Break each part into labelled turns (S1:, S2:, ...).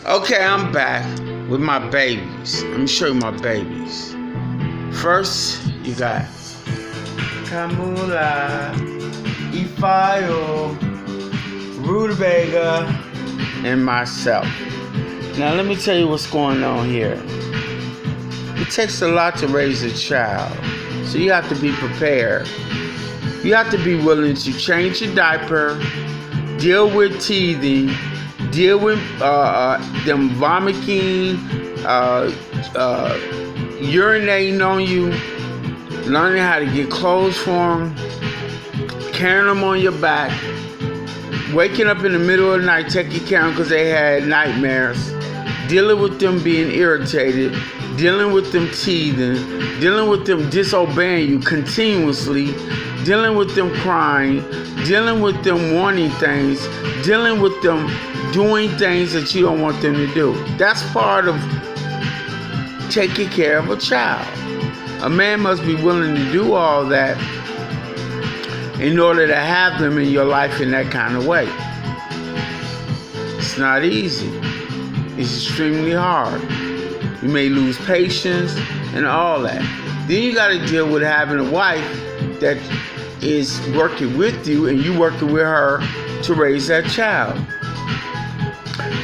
S1: Okay, I'm back with my babies. Let me show you my babies. First, you got Kamula, Ifayo, Rutabaga, and myself. Now, let me tell you what's going on here. It takes a lot to raise a child, so you have to be prepared. You have to be willing to change your diaper, deal with teething, deal with them vomiting, urinating on you, learning how to get clothes for them, carrying them on your back, waking up in the middle of the night taking care of them because they had nightmares, dealing with them being irritated, dealing with them teething, dealing with them disobeying you continuously, dealing with them crying, dealing with them wanting things, dealing with them doing things that you don't want them to do. That's part of taking care of a child. A man must be willing to do all that in order to have them in your life in that kind of way. It's not easy. It's extremely hard. You may lose patience and all that. Then you got to deal with having a wife that is working with you and you working with her to raise that child.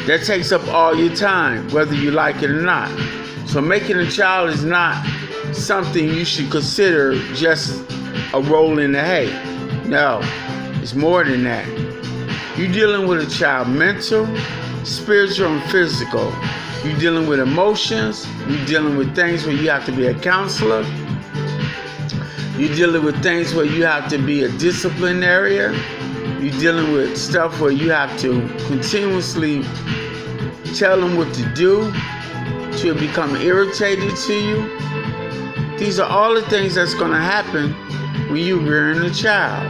S1: That takes up all your time, whether you like it or not. So making a child is not something you should consider just a roll in the hay. No, it's more than that. You're dealing with a child mental, spiritual, and physical. You're dealing with emotions. You're dealing with things where you have to be a counselor. You're dealing with things where you have to be a disciplinarian. You're dealing with stuff where you have to continuously tell them what to do to become irritated to you. These are all the things that's going to happen when you're rearing a child.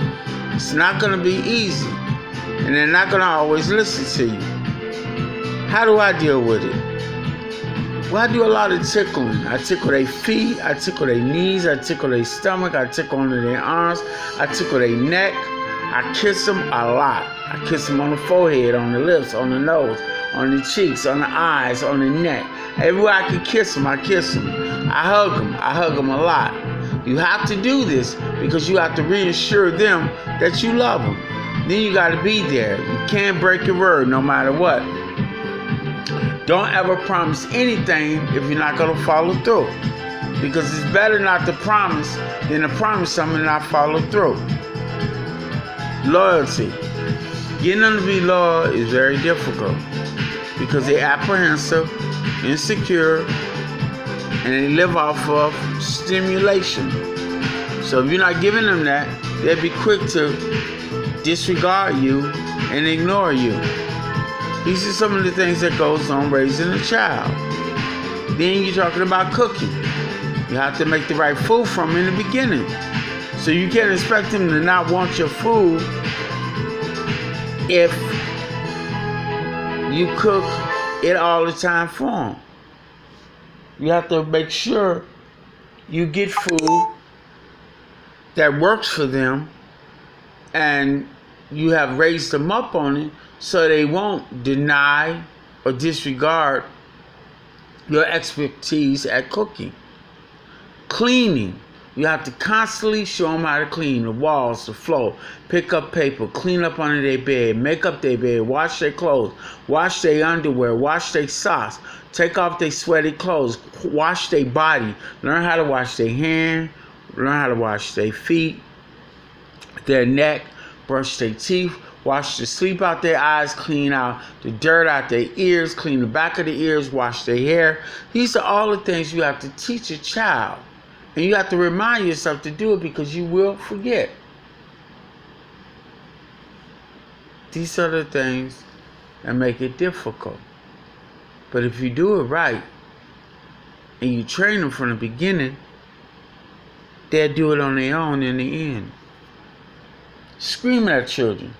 S1: It's not going to be easy, and they're not going to always listen to you. How do I deal with it? Well, I do a lot of tickling. I tickle their feet, I tickle their knees, I tickle their stomach, I tickle under their arms, I tickle their neck. I kiss them a lot. I kiss them on the forehead, on the lips, on the nose, on the cheeks, on the eyes, on the neck. Everywhere I can kiss them, I kiss them. I hug them. I hug them a lot. You have to do this because you have to reassure them that you love them. Then you got to be there. You can't break your word no matter what. Don't ever promise anything if you're not going to follow through. Because it's better not to promise than to promise something and not follow through. Loyalty. Getting them to be loyal is very difficult because they're apprehensive, insecure, and they live off of stimulation. So if you're not giving them that, they'll be quick to disregard you and ignore you. These are some of the things that goes on raising a child. Then you're talking about cooking. You have to make the right food from in the beginning. So you can't expect them to not want your food if you cook it all the time for them. You have to make sure you get food that works for them and you have raised them up on it so they won't deny or disregard your expertise at cooking. Cleaning. You have to constantly show them how to clean the walls, the floor, pick up paper, clean up under their bed, make up their bed, wash their clothes, wash their underwear, wash their socks, take off their sweaty clothes, wash their body, learn how to wash their hand, learn how to wash their feet, their neck, brush their teeth, wash the sleep out their eyes, clean out the dirt out their ears, clean the back of the ears, wash their hair. These are all the things you have to teach a child. And you have to remind yourself to do it because you will forget. These are the things that make it difficult. But if you do it right and you train them from the beginning, they'll do it on their own in the end. Screaming at children.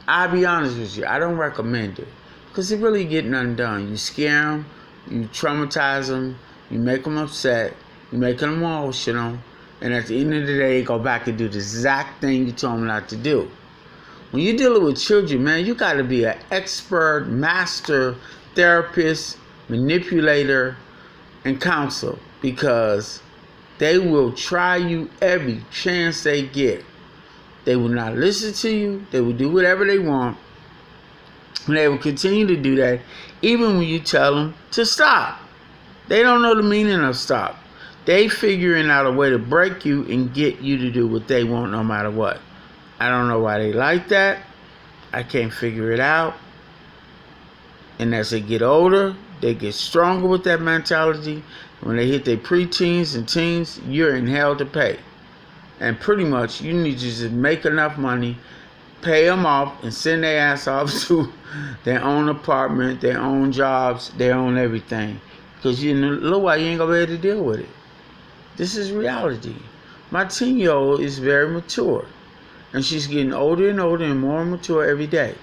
S1: I'll be honest with you, I don't recommend it because it really get nothing done. You scare them, you traumatize them, you make them upset, you make them emotional, and at the end of the day, they go back and do the exact thing you told them not to do. When you're dealing with children, man, you got to be an expert, master therapist, manipulator, and counsel, because they will try you every chance they get. They will not listen to you. They will do whatever they want. And they will continue to do that even when you tell them to stop. They don't know the meaning of stop. They figuring out a way to break you and get you to do what they want no matter what. I don't know why they like that. I can't figure it out. And as they get older, they get stronger with that mentality. When they hit their preteens and teens, you're in hell to pay. And pretty much, you need to just make enough money, pay them off, and send their ass off to their own apartment, their own jobs, their own everything. Because in a little while, you ain't going to be able to deal with it. This is reality. My 10-year-old is very mature. And she's getting older and older and more mature every day.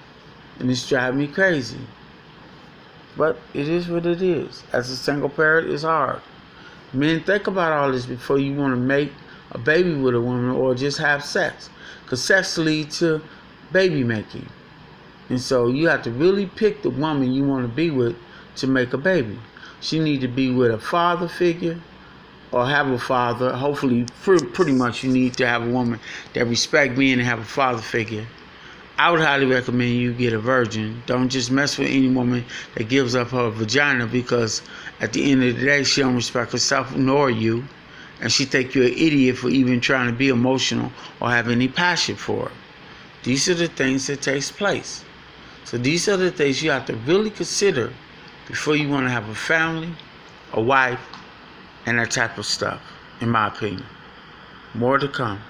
S1: And it's driving me crazy. But it is what it is. As a single parent, it's hard. Men, think about all this before you want to make a baby with a woman or just have sex. Because sex leads to baby making. And so you have to really pick the woman you want to be with to make a baby. She need to be with a father figure or have a father. Hopefully, pretty much you need to have a woman that respect men and have a father figure. I would highly recommend you get a virgin. Don't just mess with any woman that gives up her vagina, because at the end of the day, she don't respect herself nor you. And she think you're an idiot for even trying to be emotional or have any passion for her. These are the things that takes place. So these are the things you have to really consider before you want to have a family, a wife, and that type of stuff, in my opinion. More to come.